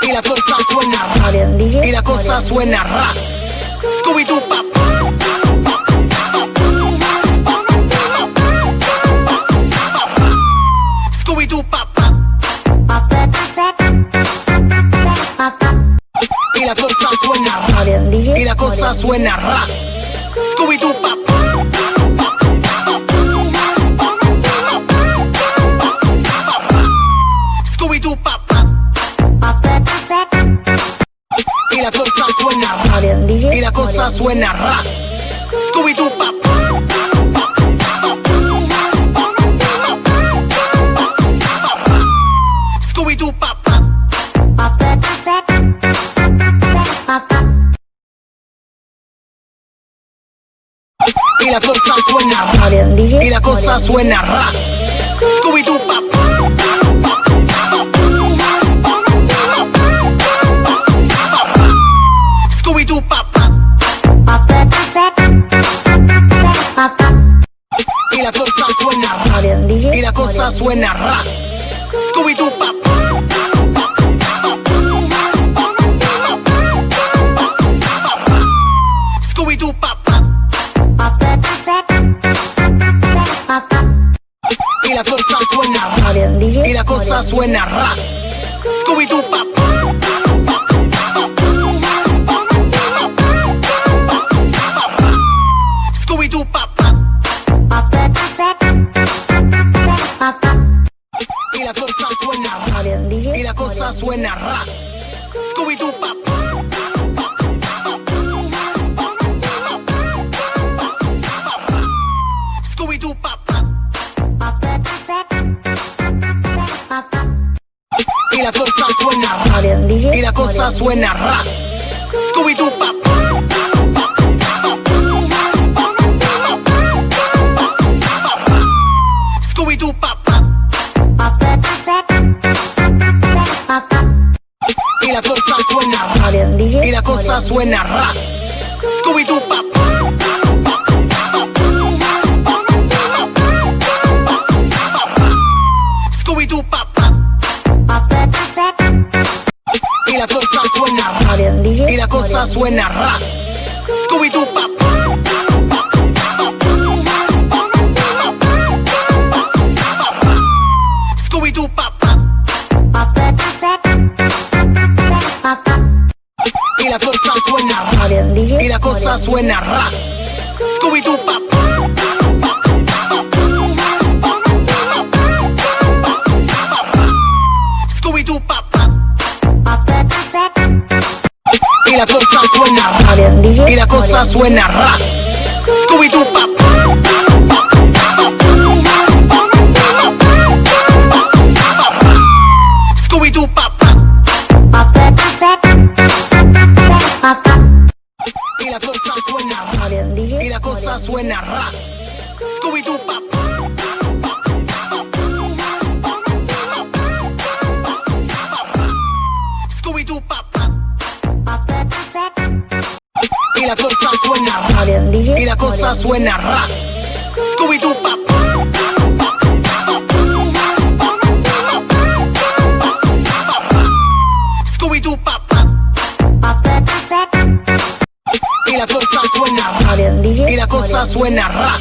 y la cosa suena ra, y la cosa suena ra. Scooby-Doo pap. Scooby-Doo pap. Y la cosa suena ra, y la cosa suena ra. Scooby-Doo pap. Scooby-Doo pap. Y la cosa suena ra, y la cosa suena ra. Scooby-Doo pap. Scooby-Doo pap. Y la cosa suena ra, y la cosa suena ra. Scooby-Doo pap. Scooby-Doo pap. Y la cosa suena ra, y la cosa suena ra. Scooby-Doo pap. Scooby-Doo pap. Y la cosa suena ra, y la cosa suena ra. Scooby-Doo pap. Scooby-Doo pap. Y la cosa suena ra, y la cosa suena ra. Scooby-Doo pap. Scooby-Doo pap. Y la cosa suena ra, y la cosa suena ra. Scooby-Doo pap. Scooby-Doo pap. Y la cosa suena ra, y la cosa suena ra. Scooby-Doo pap. Scooby-Doo pap. Y la cosa suena ra, y la cosa suena ra. Scooby-Doo pap. Scooby-Doo pap. Y la cosa suena ra, y la cosa suena ra. Scooby-Doo pap. Scooby-Doo pap. Y la cosa suena ra, y la cosa suena ra. Scooby-Doo pap. Scooby-Doo pap. Y la cosa suena ra, y la cosa suena ra. Scooby-Doo pap. Scooby-Doo pap. Y la cosa suena ra, y la cosa suena ra. Scooby-Doo pap. Scooby-Doo pap. Y la cosa suena ra, y la cosa suena ra.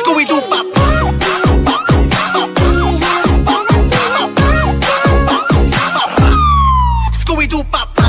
Scooby-Doo pap. Scooby-Doo pap.